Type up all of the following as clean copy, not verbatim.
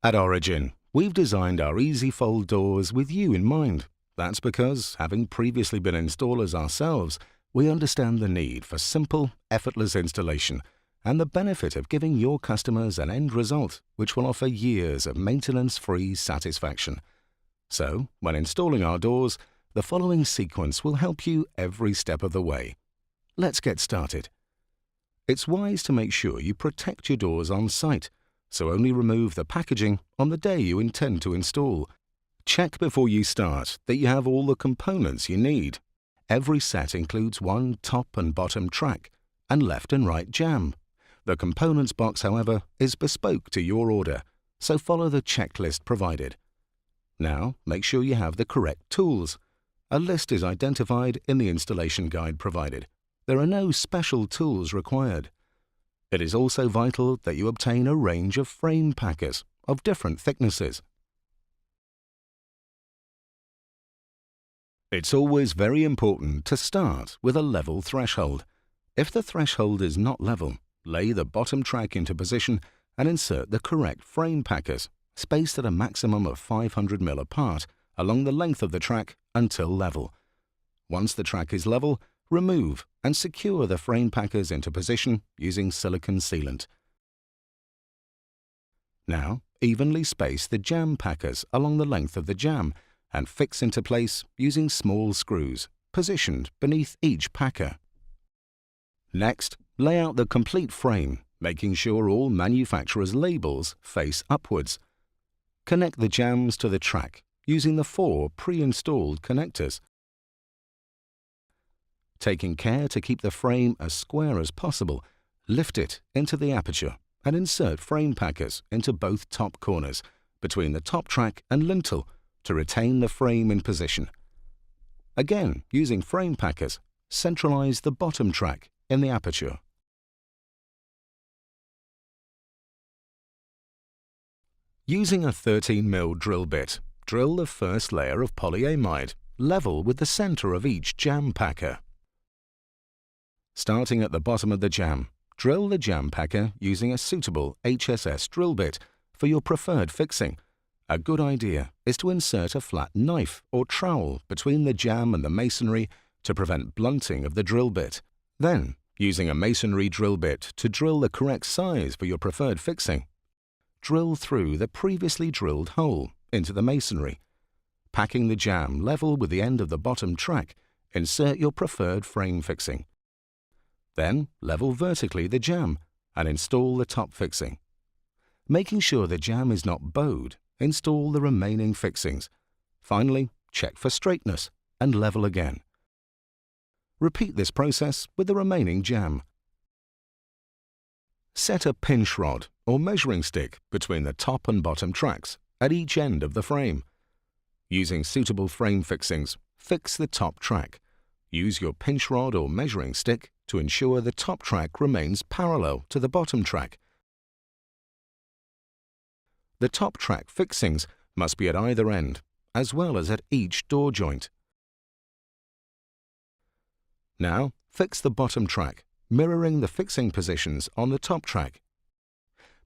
At Origin, we've designed our EasyFold doors with you in mind. That's because, having previously been installers ourselves, we understand the need for simple, effortless installation and the benefit of giving your customers an end result which will offer years of maintenance-free satisfaction. So, when installing our doors, the following sequence will help you every step of the way. Let's get started. It's wise to make sure you protect your doors on site, so only remove the packaging on the day you intend to install. Check before you start that you have all the components you need. Every set includes one top and bottom track and left and right jamb. The components box, however, is bespoke to your order, so follow the checklist provided. Now, make sure you have the correct tools. A list is identified in the installation guide provided. There are no special tools required. It is also vital that you obtain a range of frame packers of different thicknesses. It's always very important to start with a level threshold. If the threshold is not level, lay the bottom track into position and insert the correct frame packers, spaced at a maximum of 500 mm apart along the length of the track until level. Once the track is level, remove and secure the frame packers into position using silicone sealant. Now, evenly space the jamb packers along the length of the jamb and fix into place using small screws positioned beneath each packer. Next, lay out the complete frame, making sure all manufacturer's labels face upwards. Connect the jambs to the track using the 4 pre-installed connectors. Taking care to keep the frame as square as possible, lift it into the aperture and insert frame packers into both top corners, between the top track and lintel, to retain the frame in position. Again, using frame packers, centralize the bottom track in the aperture. Using a 13 mm drill bit, drill the first layer of polyamide, level with the center of each jamb packer. Starting at the bottom of the jamb, drill the jamb packer using a suitable HSS drill bit for your preferred fixing. A good idea is to insert a flat knife or trowel between the jamb and the masonry to prevent blunting of the drill bit. Then, using a masonry drill bit to drill the correct size for your preferred fixing, drill through the previously drilled hole into the masonry. Packing the jamb level with the end of the bottom track, insert your preferred frame fixing. Then, level vertically the jamb and install the top fixing. Making sure the jamb is not bowed, install the remaining fixings. Finally, check for straightness and level again. Repeat this process with the remaining jamb. Set a pinch rod or measuring stick between the top and bottom tracks at each end of the frame. Using suitable frame fixings, fix the top track. Use your pinch rod or measuring stick to ensure the top track remains parallel to the bottom track. The top track fixings must be at either end, as well as at each door joint. Now, fix the bottom track, mirroring the fixing positions on the top track.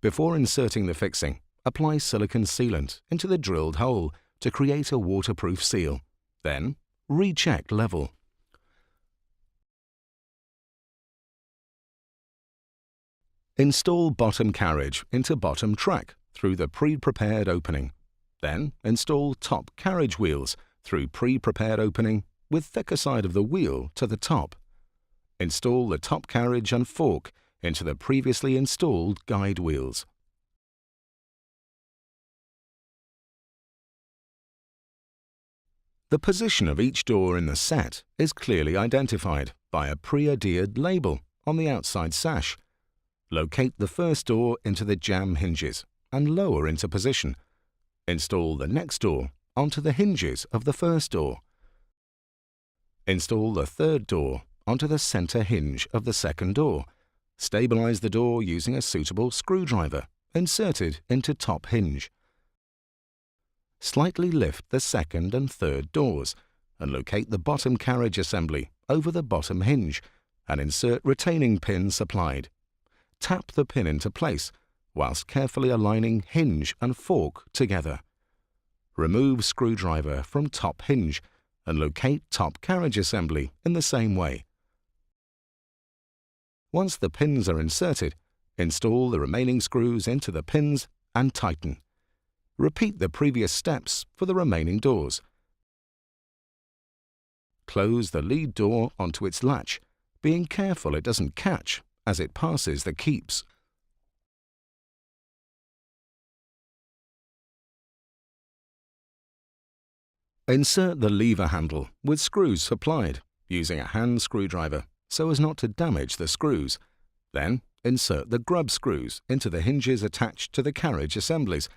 Before inserting the fixing, apply silicone sealant into the drilled hole to create a waterproof seal. Then, recheck level. Install bottom carriage into bottom track through the pre-prepared opening. Then, install top carriage wheels through pre-prepared opening with thicker side of the wheel to the top. Install the top carriage and fork into the previously installed guide wheels. The position of each door in the set is clearly identified by a pre-adhered label on the outside sash. Locate the first door into the jamb hinges and lower into position. Install the next door onto the hinges of the first door. Install the third door onto the center hinge of the second door. Stabilize the door using a suitable screwdriver inserted into top hinge. Slightly lift the second and third doors and locate the bottom carriage assembly over the bottom hinge and insert retaining pin supplied. Tap the pin into place whilst carefully aligning hinge and fork together. Remove screwdriver from top hinge and locate top carriage assembly in the same way. Once the pins are inserted, install the remaining screws into the pins and tighten. Repeat the previous steps for the remaining doors. Close the lead door onto its latch, being careful it doesn't catch as it passes the keeps. Insert the lever handle with screws supplied, using a hand screwdriver so as not to damage the screws. Then, insert the grub screws into the hinges attached to the carriage assemblies.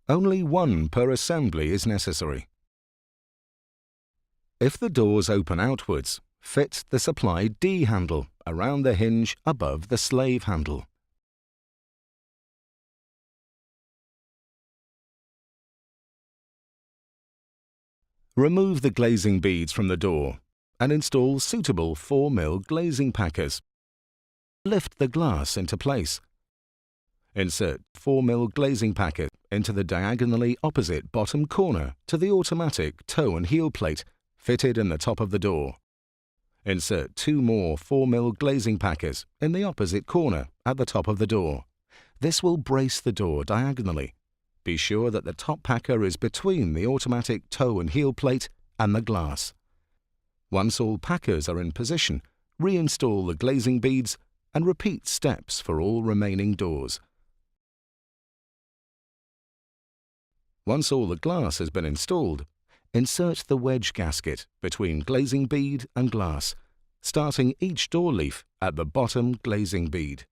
Only one per assembly is necessary. If the doors open outwards, fit the supplied D handle around the hinge above the slave handle. Remove the glazing beads from the door and install suitable 4mm glazing packers. Lift the glass into place. Insert 4mm glazing packet into the diagonally opposite bottom corner to the automatic toe and heel plate fitted in the top of the door. Insert 2 more 4mm glazing packers in the opposite corner at the top of the door. This will brace the door diagonally. Be sure that the top packer is between the automatic toe and heel plate and the glass. Once all packers are in position, reinstall the glazing beads and repeat steps for all remaining doors. Once all the glass has been installed, insert the wedge gasket between glazing bead and glass, starting each door leaf at the bottom glazing bead.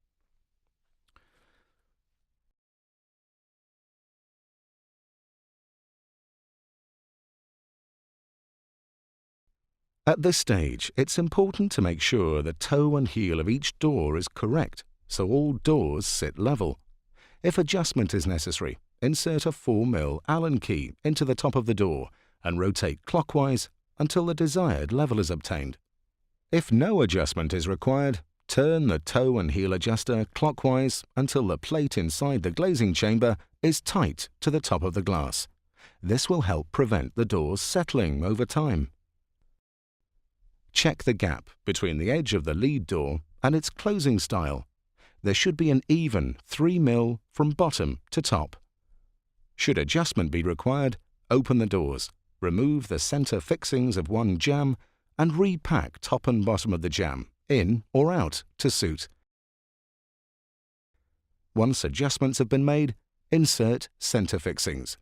At this stage, it's important to make sure the toe and heel of each door is correct, so all doors sit level. If adjustment is necessary, insert a 4mm Allen key into the top of the door and rotate clockwise until the desired level is obtained. If no adjustment is required, turn the toe and heel adjuster clockwise until the plate inside the glazing chamber is tight to the top of the glass. This will help prevent the doors settling over time. Check the gap between the edge of the lead door and its closing style. There should be an even 3mm from bottom to top. Should adjustment be required, open the doors, remove the center fixings of one jamb, and repack top and bottom of the jamb, in or out, to suit. Once adjustments have been made, insert center fixings.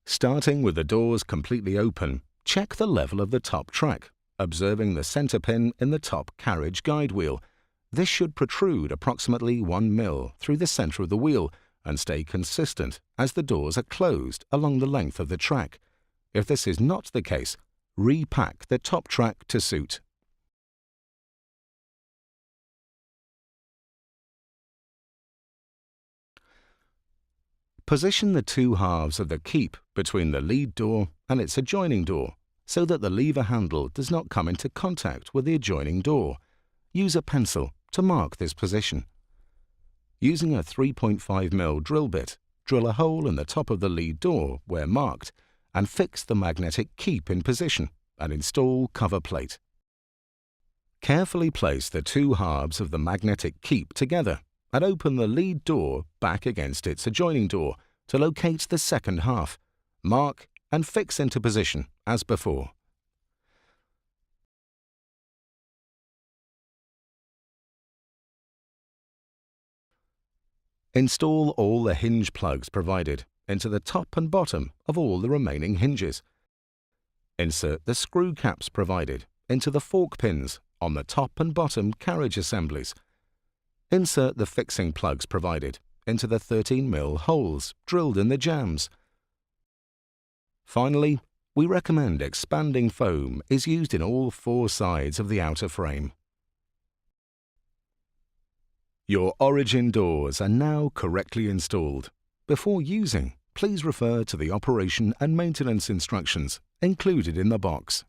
Starting with the doors completely open, check the level of the top track, observing the center pin in the top carriage guide wheel. This should protrude approximately 1mm through the center of the wheel and stay consistent as the doors are closed along the length of the track. If this is not the case, repack the top track to suit. Position the two halves of the keep between the lead door and its adjoining door so that the lever handle does not come into contact with the adjoining door. Use a pencil to mark this position. Using a 3.5mm drill bit, drill a hole in the top of the lead door where marked and fix the magnetic keep in position and install cover plate. Carefully place the two halves of the magnetic keep together and open the lead door back against its adjoining door to locate the second half. Mark and fix into position as before. Install all the hinge plugs provided into the top and bottom of all the remaining hinges. Insert the screw caps provided into the fork pins on the top and bottom carriage assemblies. Insert the fixing plugs provided into the 13mm holes drilled in the jambs. Finally, we recommend expanding foam is used in all four sides of the outer frame. Your Origin doors are now correctly installed. Before using, please refer to the operation and maintenance instructions included in the box.